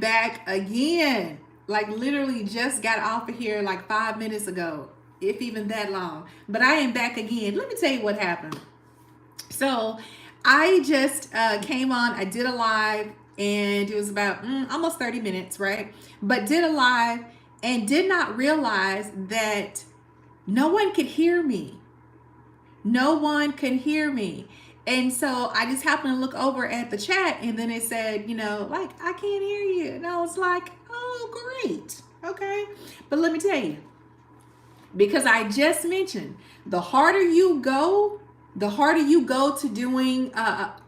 back again. Like literally just got off of here like 5 minutes ago, if even that long. But I am back again. Let me tell you what happened. So I just came on. I did a live, and it was about almost 30 minutes, right? But did a live and did not realize that no one could hear me. No one could hear me. And so I just happened to look over at the chat, and then it said, like, I can't hear you. And I was like, oh, great. Okay. But let me tell you, because I just mentioned, the harder you go to doing,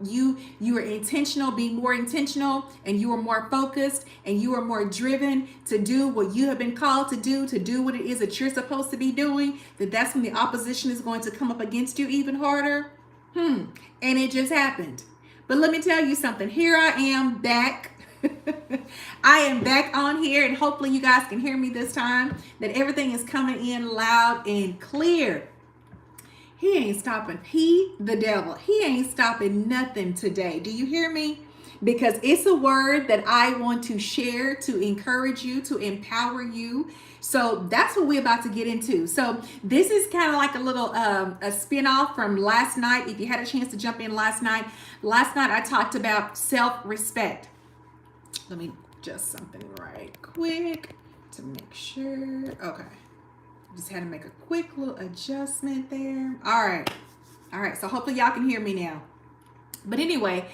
you are intentional, being more intentional, and you are more focused, and you are more driven to do what you have been called to do what it is that you're supposed to be doing, that's when the opposition is going to come up against you even harder. And it just happened. But let me tell you something. Here I am back. I am back on here, and hopefully you guys can hear me this time, that everything is coming in loud and clear. He ain't stopping. The devil, he ain't stopping nothing today. Do you hear me? Because it's a word that I want to share, to encourage you, to empower you. So that's what we're about to get into. So this is kind of like a little a spin-off from last night. If you had a chance to jump in last night I talked about self-respect. Let me adjust something right quick to make sure. Okay. Just had to make a quick little adjustment there. All right. So hopefully y'all can hear me now. But anyway,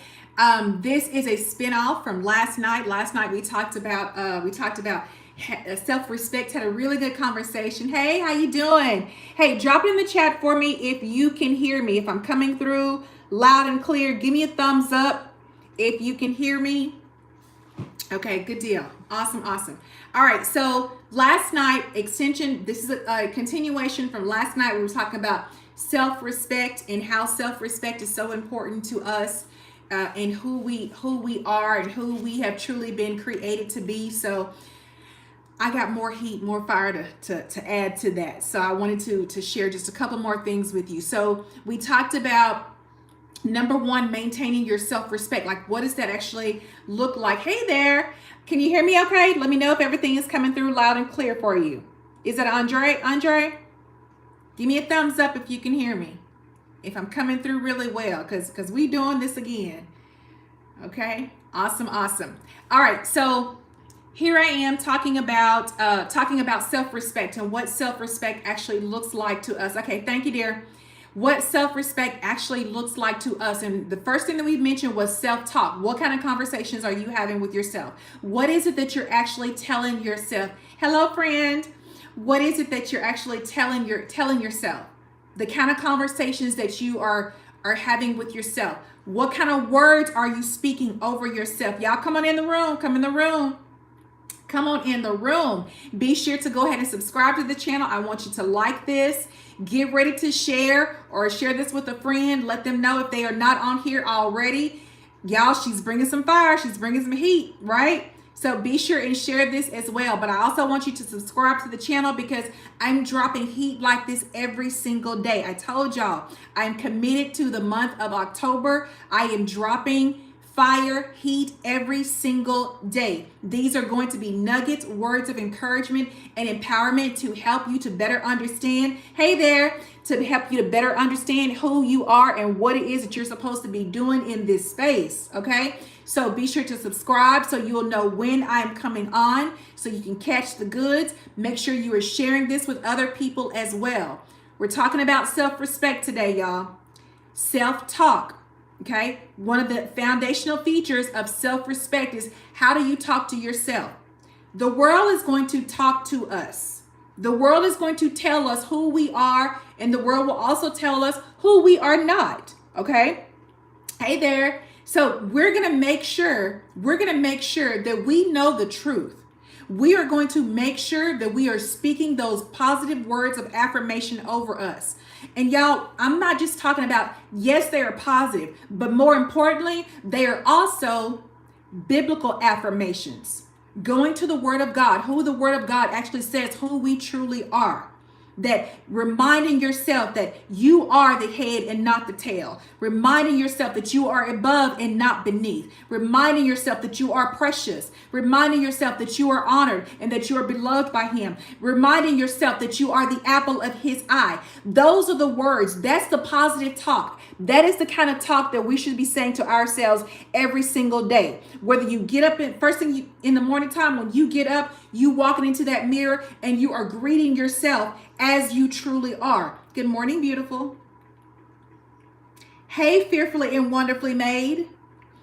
this is a spin-off from last night. Last night we talked about self-respect. Had a really good conversation. Hey, how you doing? Hey, drop it in the chat for me if you can hear me. If I'm coming through loud and clear, give me a thumbs up if you can hear me. Okay, good deal. Awesome. All right, so last night, extension, this is a continuation from last night. We were talking about self-respect and how self-respect is so important to us, and who we are and who we have truly been created to be. So I got more heat, more fire to add to that. So I wanted to share just a couple more things with you. So we talked about, number one, maintaining your self-respect. Like, what does that actually look like? Hey there, can you hear me okay? Let me know if everything is coming through loud and clear for you. Is that Andre? Give me a thumbs up if you can hear me, if I'm coming through really well, because we doing this again. Okay, awesome. All right, so here I am talking about self-respect and what self-respect actually looks like to us. Okay, thank you, dear. What self-respect actually looks like to us. And the first thing that we mentioned was self-talk. What kind of conversations are you having with yourself? What is it that you're actually telling yourself? Hello, friend. What is it that you're actually telling yourself? The kind of conversations that you are having with yourself. What kind of words are you speaking over yourself? Y'all come on in the room. Come in the room. Be sure to go ahead and subscribe to the channel. I want you to like this. Get ready to share, or share this with a friend. Let them know if they are not on here already. Y'all, she's bringing some fire. She's bringing some heat, right? So be sure and share this as well. But I also want you to subscribe to the channel, because I'm dropping heat like this every single day. I told y'all, I'm committed to the month of October. I am dropping fire, heat every single day. These are going to be nuggets, words of encouragement and empowerment to help you to better understand. Hey there, to help you to better understand who you are and what it is that you're supposed to be doing in this space. Okay, so be sure to subscribe so you'll know when I'm coming on, so you can catch the goods. Make sure you are sharing this with other people as well. We're talking about self-respect today, y'all. Self-talk. Okay, one of the foundational features of self-respect is, how do you talk to yourself? The world is going to talk to us. The world is going to tell us who we are, and the world will also tell us who we are not. Okay, hey there. So we're gonna make sure that we know the truth. We are going to make sure that we are speaking those positive words of affirmation over us. And y'all, I'm not just talking about, yes, they are positive, but more importantly, they are also biblical affirmations. Going to the Word of God, who the Word of God actually says who we truly are. That reminding yourself that you are the head and not the tail. Reminding yourself that you are above and not beneath. Reminding yourself that you are precious. Reminding yourself that you are honored and that you are beloved by him. Reminding yourself that you are the apple of his eye. Those are the words. That's the positive talk. That is the kind of talk that we should be saying to ourselves every single day. Whether you get up first thing in the morning time, when you get up, you walking into that mirror and you are greeting yourself as you truly are. Good morning, beautiful. Hey, fearfully and wonderfully made.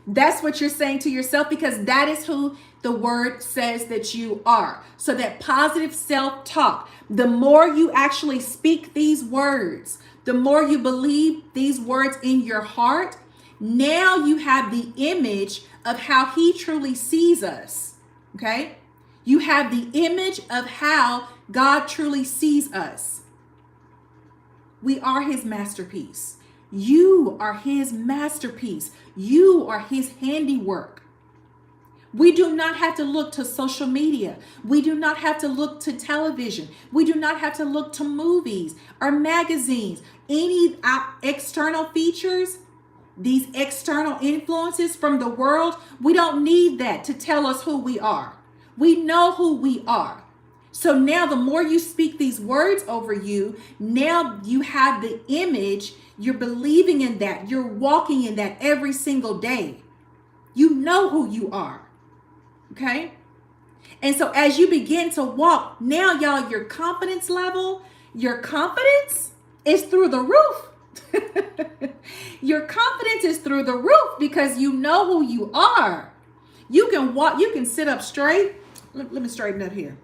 That's what you're saying to yourself, because that is who the word says that you are. So that positive self-talk, the more you actually speak these words, the more you believe these words in your heart, now you have the image of how he truly sees us. Okay? You have the image of how God truly sees us. We are his masterpiece. You are his masterpiece. You are his handiwork. We do not have to look to social media. We do not have to look to television. We do not have to look to movies or magazines. Any external features, these external influences from the world, we don't need that to tell us who we are. We know who we are. So now the more you speak these words over you, now you have the image, you're believing in that, you're walking in that every single day. You know who you are. Okay? And so as you begin to walk, now y'all, your confidence level, your confidence is through the roof. Your confidence is through the roof because you know who you are. You can walk, you can sit up straight. Let me straighten up here.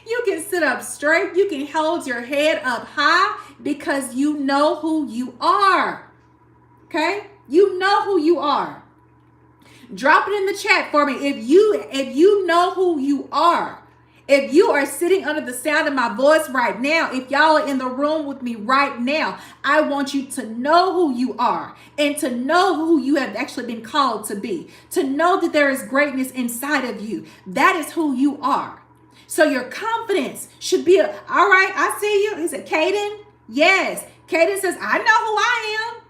You can sit up straight. You can hold your head up high because you know who you are. Okay? You know who you are. Drop it in the chat for me if you know who you are. If you are sitting under the sound of my voice right now, if y'all are in the room with me right now, I want you to know who you are and to know who you have actually been called to be. To know that there is greatness inside of you. That is who you are. So your confidence should be, all right, I see you. Is it Caden? Yes. Caden says, I know who I am.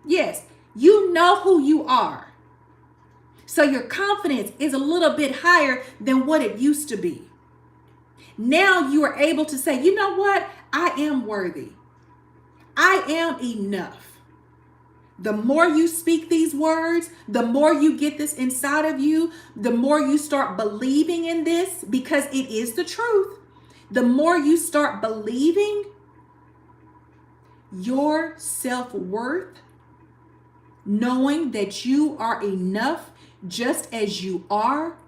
Yes. You know who you are. So your confidence is a little bit higher than what it used to be. Now you are able to say, you know what? I am worthy. I am enough. The more you speak these words, the more you get this inside of you, the more you start believing in this because it is the truth. The more you start believing, your self-worth, knowing that you are enough just as you are,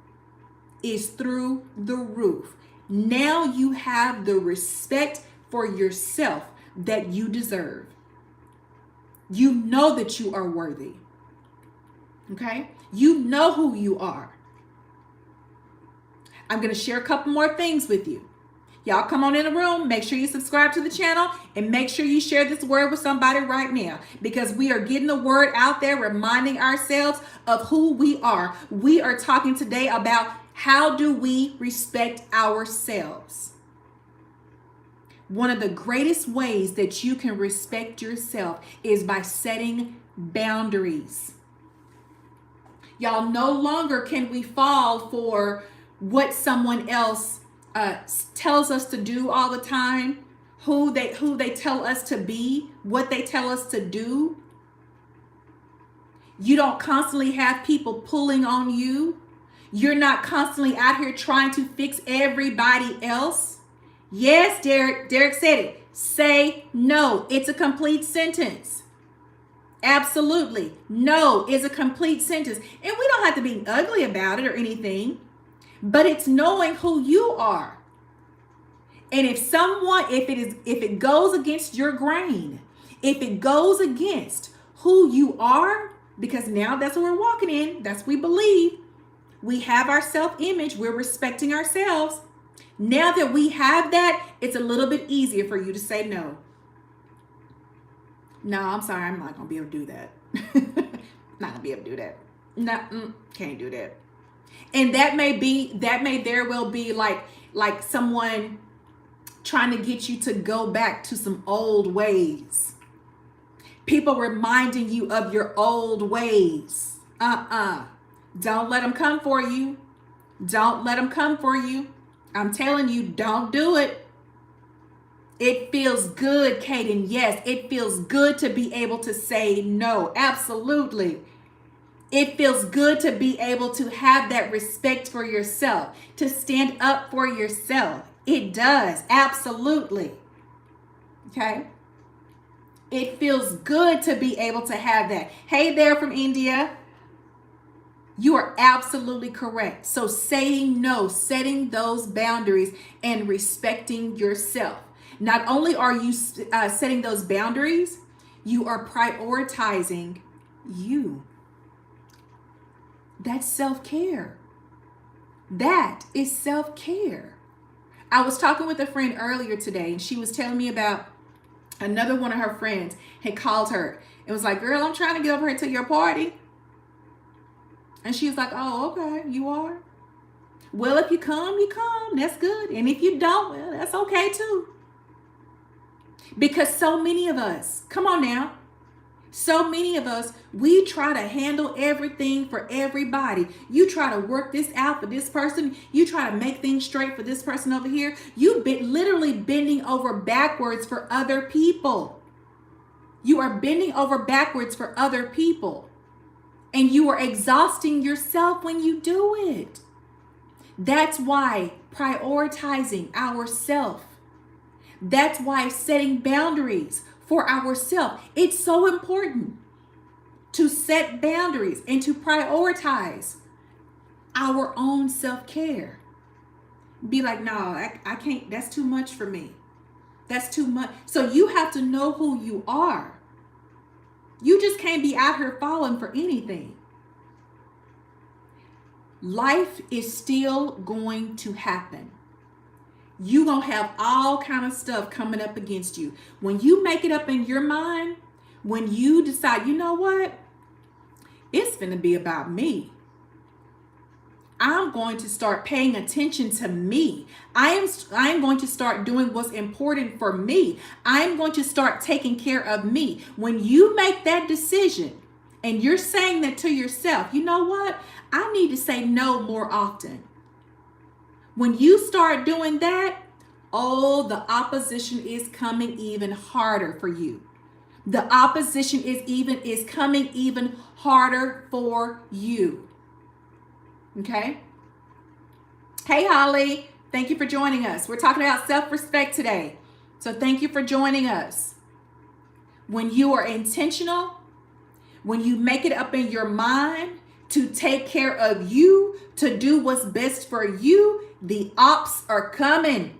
is through the roof. Now you have the respect for yourself that you deserve. You know that you are worthy. Okay? You know who you are. I'm going to share a couple more things with you. Y'all come on in the room. Make sure you subscribe to the channel and make sure you share this word with somebody right now, because we are getting the word out there, reminding ourselves of who we are. We are talking today about how do we respect ourselves. One of the greatest ways that you can respect yourself is by setting boundaries. Y'all, no longer can we fall for what someone else tells us to do all the time, who they tell us to be, what they tell us to do. You don't constantly have people pulling on you. You're not constantly out here trying to fix everybody else. Yes, Derek said it. Say no. It's a complete sentence. Absolutely. No is a complete sentence. And we don't have to be ugly about it or anything, but it's knowing who you are. And if it goes against your grain, if it goes against who you are, because now that's what we're walking in, that's what we believe. We have our self-image, we're respecting ourselves. Now that we have that, it's a little bit easier for you to say no. No, I'm sorry, I'm not gonna be able to do that. Not gonna be able to do that. No, can't do that. And that may very well be like someone trying to get you to go back to some old ways. People reminding you of your old ways. Don't let them come for you. Don't let them come for you. I'm telling you, don't do it. It feels good, Kaden. Yes, it feels good to be able to say no. Absolutely. It feels good to be able to have that respect for yourself, to stand up for yourself. It does. Absolutely. Okay. It feels good to be able to have that. Hey there from India. You are absolutely correct. So saying no, setting those boundaries and respecting yourself. Not only are you setting those boundaries, you are prioritizing you. That's self-care. That is self-care. I was talking with a friend earlier today, and she was telling me about another one of her friends had called her. It was like, girl, I'm trying to get over here to your party. And she was like, oh, okay, you are? Well, if you come, you come. That's good. And if you don't, well, that's okay too. Because so many of us, come on now, so many of us, we try to handle everything for everybody. You try to work this out for this person. You try to make things straight for this person over here. You've been literally bending over backwards for other people. You are bending over backwards for other people. And you are exhausting yourself when you do it. That's why prioritizing ourselves. That's why setting boundaries for ourselves. It's so important to set boundaries and to prioritize our own self-care. Be like, no, I can't. That's too much for me. That's too much. So you have to know who you are. You just can't be out here falling for anything. Life is still going to happen. You're going to have all kind of stuff coming up against you. When you make it up in your mind, when you decide, you know what? It's going to be about me. I'm going to start paying attention to me. I am going to start doing what's important for me. I'm going to start taking care of me. When you make that decision and you're saying that to yourself, you know what? I need to say no more often. When you start doing that, oh, the opposition is coming even harder for you. The opposition is coming even harder for you. Okay. Hey, Holly. Thank you for joining us. We're talking about self-respect today. So thank you for joining us. When you are intentional, when you make it up in your mind to take care of you, to do what's best for you, the ops are coming.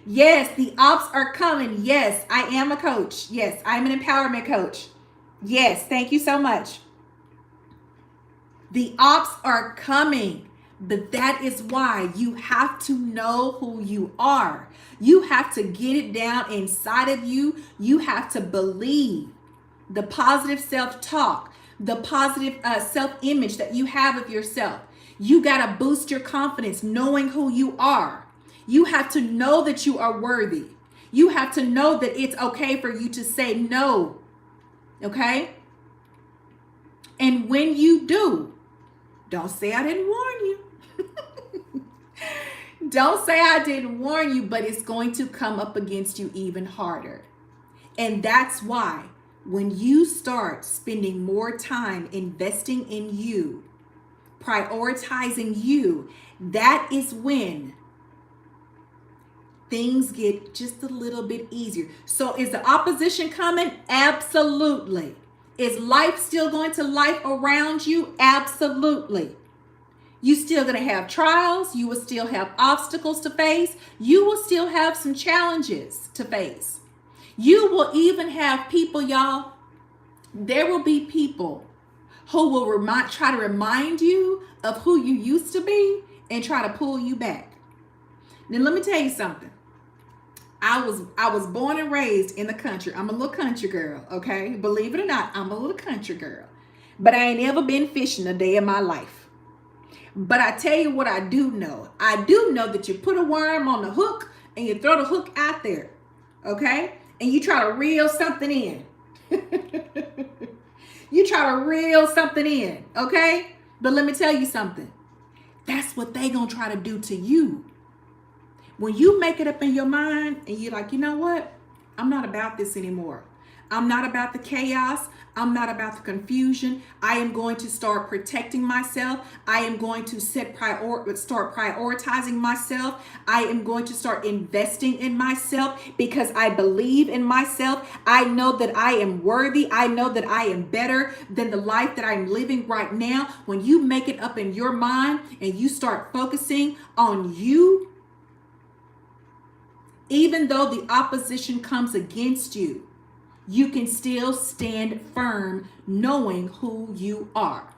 Yes, the ops are coming. Yes, I am a coach. Yes, I'm an empowerment coach. Yes, thank you so much. The ops are coming, but that is why you have to know who you are. You have to get it down inside of you. You have to believe the positive self-talk, the positive self-image that you have of yourself. You got to boost your confidence knowing who you are. You have to know that you are worthy. You have to know that it's okay for you to say no. Okay? And when you do, don't say I didn't warn you. Don't say I didn't warn you, but it's going to come up against you even harder. And that's why when you start spending more time investing in you, prioritizing you, that is when things get just a little bit easier. So is the opposition coming? Absolutely. Is life still going to life around you? Absolutely. You still going to have trials. You will still have obstacles to face. You will still have some challenges to face. You will even have people, y'all. There will be people who will try to remind you of who you used to be and try to pull you back. Now, let me tell you something. I was born and raised in the country. I'm a little country girl, okay? Believe it or not, I'm a little country girl. But I ain't ever been fishing a day in my life. But I tell you what I do know. I do know that you put a worm on the hook and you throw the hook out there, okay? And you try to reel something in. You try to reel something in, okay? But let me tell you something. That's what they gonna try to do to you. When you make it up in your mind and you're like, you know what? I'm not about this anymore. I'm not about the chaos. I'm not about the confusion. I am going to start protecting myself. I am going to start prioritizing myself. I am going to start investing in myself because I believe in myself. I know that I am worthy. I know that I am better than the life that I'm living right now. When you make it up in your mind and you start focusing on you, even though the opposition comes against you, you can still stand firm knowing who you are.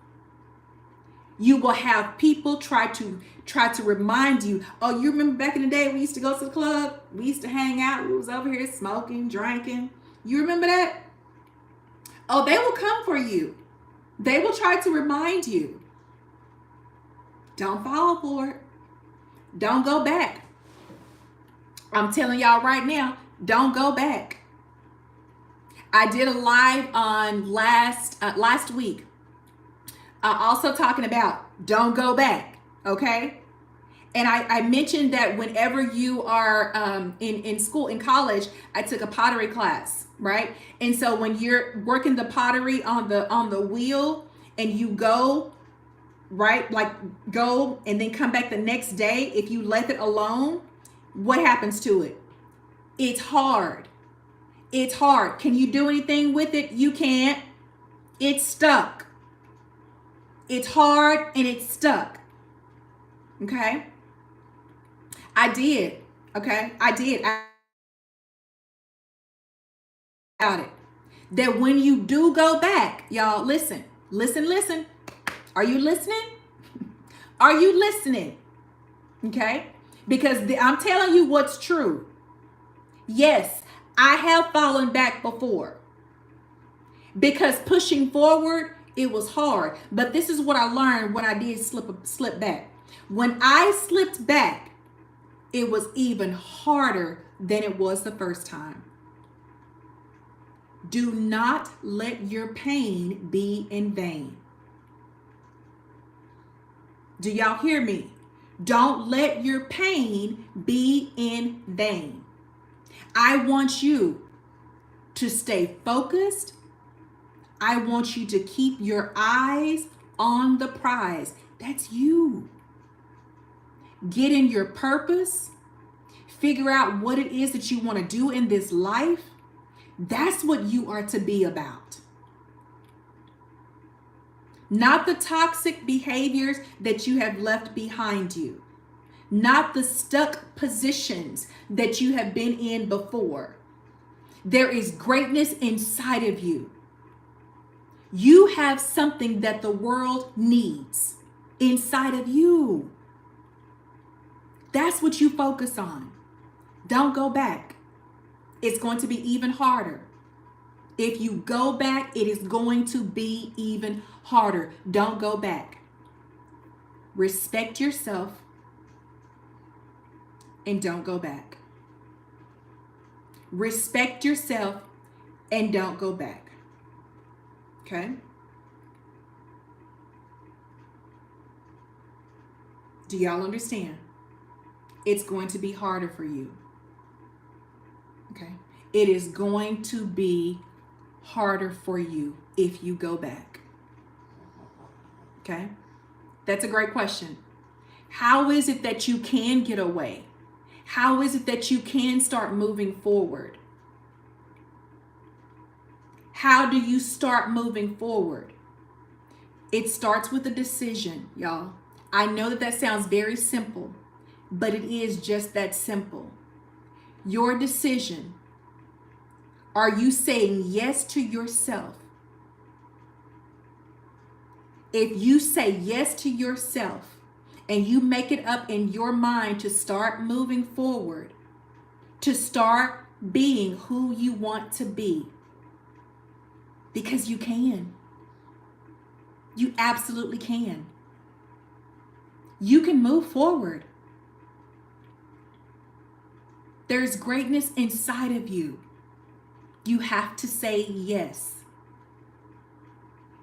You will have people try to remind you, oh, you remember back in the day we used to go to the club? We used to hang out. We was over here smoking, drinking. You remember that? Oh, they will come for you. They will try to remind you. Don't fall for it. Don't go back. I'm telling y'all right now, don't go back. I did a live on last week, also talking about don't go back, okay? And I mentioned that whenever you are in school, in college, I took a pottery class, right? And so when you're working the pottery on the wheel and you go, right, like go and then come back the next day, if you left it alone, what happens to it? It's hard. It's hard. Can you do anything with it? You can't. It's stuck. It's hard and it's stuck. Okay? I did. Okay? I did. About it. That when you do go back, y'all, listen. Are you listening? Are you listening? Okay? Because I'm telling you what's true. Yes, I have fallen back before. Because pushing forward, it was hard. But this is what I learned when I did slip back. When I slipped back, it was even harder than it was the first time. Do not let your pain be in vain. Do y'all hear me? Don't let your pain be in vain. I want you to stay focused. I want you to keep your eyes on the prize. That's you. Get in your purpose. Figure out what it is that you want to do in this life. That's what you are to be about. Not the toxic behaviors that you have left behind you. Not the stuck positions that you have been in before. There is greatness inside of you. You have something that the world needs inside of you. That's what you focus on. Don't go back. It's going to be even harder. If you go back, it is going to be even harder. Don't go back. Respect yourself and don't go back. Respect yourself and don't go back. Okay? Do y'all understand? It's going to be harder for you. Okay? It is going to be harder for you if you go back. Okay? That's a great question. How is it that you can get away? How is it that you can start moving forward? How do you start moving forward? It starts with a decision, y'all. I know that sounds very simple, but it is just that simple. Your decision. Are you saying yes to yourself? If you say yes to yourself and you make it up in your mind to start moving forward, to start being who you want to be, because you can. You absolutely can. you can move forward. There's greatness inside of you. You have to say yes.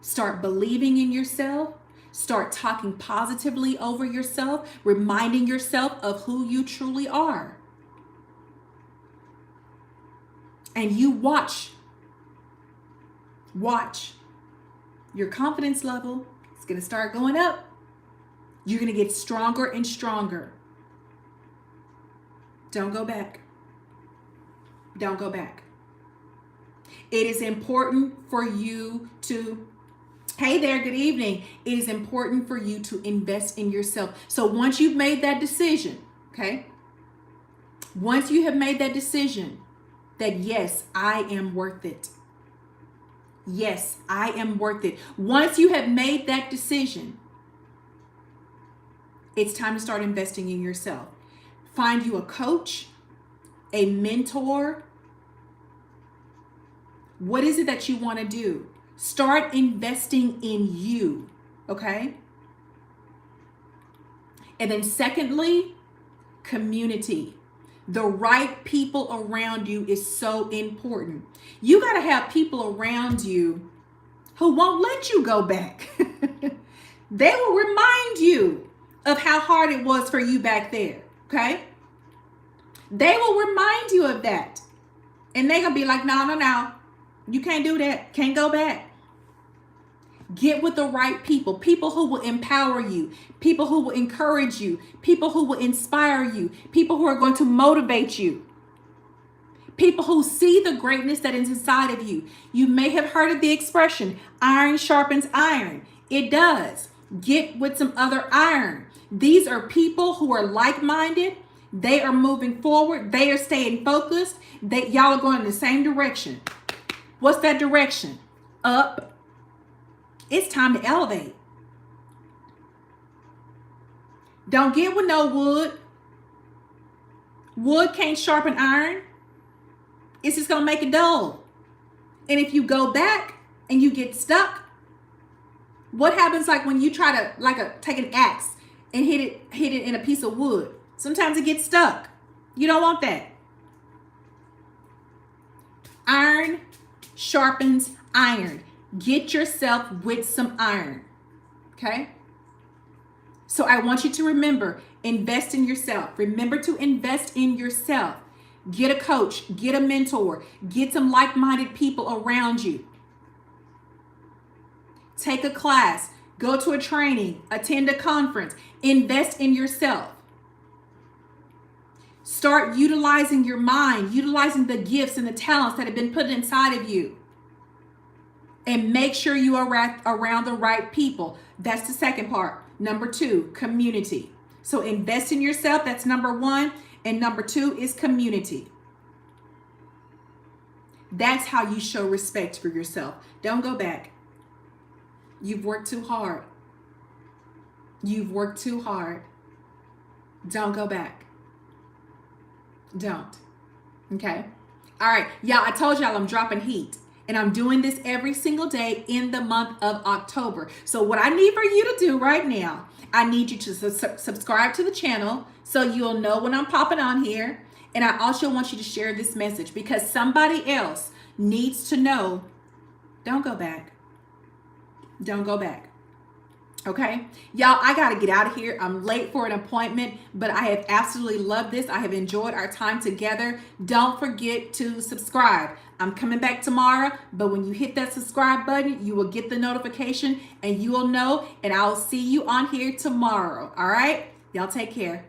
Start believing in yourself. Start talking positively over yourself, reminding yourself of who you truly are. And you watch your confidence level. It's going to start going up. You're going to get stronger and stronger. Don't go back. Don't go back. It is important for you to, hey there, good evening. It is important for you to invest in yourself. So once you've made that decision, okay? Once you have made that decision that yes, I am worth it. Yes, I am worth it. Once you have made that decision, it's time to start investing in yourself. Find you a coach, a mentor. What is it that you want to do? Start investing in you, okay? And then secondly, community. The right people around you is so important. You got to have people around you who won't let you go back. They will remind you of how hard it was for you back there, okay? They will remind you of that. And they're going to be like, no. You can't do that. Can't go back. Get with the right people. People who will empower you. People who will encourage you. People who will inspire you. People who are going to motivate you. People who see the greatness that is inside of you. You may have heard of the expression, iron sharpens iron. It does. Get with some other iron. These are people who are like-minded. They are moving forward. They are staying focused. Y'all are going in the same direction. What's that direction? Up. It's time to elevate. Don't get with no wood. Wood can't sharpen iron. It's just going to make it dull. And if you go back and you get stuck, what happens like when you try to take an axe and hit it in a piece of wood? Sometimes it gets stuck. You don't want that. Iron sharpens iron. Get yourself with some iron. Okay? So I want you to remember, invest in yourself. Remember to invest in yourself. Get a coach, get a mentor, get some like-minded people around you. Take a class, go to a training, attend a conference, invest in yourself. Start utilizing your mind, utilizing the gifts and the talents that have been put inside of you. And make sure you are around the right people. That's the second part. Number 2, community. So invest in yourself. That's number 1. And number 2 is community. That's how you show respect for yourself. Don't go back. You've worked too hard. You've worked too hard. Don't go back. Don't. Okay? All right. Y'all, I told y'all I'm dropping heat. And I'm doing this every single day in the month of October. So what I need for you to do right now, I need you to subscribe to the channel so you'll know when I'm popping on here. And I also want you to share this message because somebody else needs to know, don't go back. Don't go back. Okay, y'all, I got to get out of here. I'm late for an appointment, but I have absolutely loved this. I have enjoyed our time together. Don't forget to subscribe. I'm coming back tomorrow, but when you hit that subscribe button, you will get the notification and you will know, and I'll see you on here tomorrow. All right, y'all take care.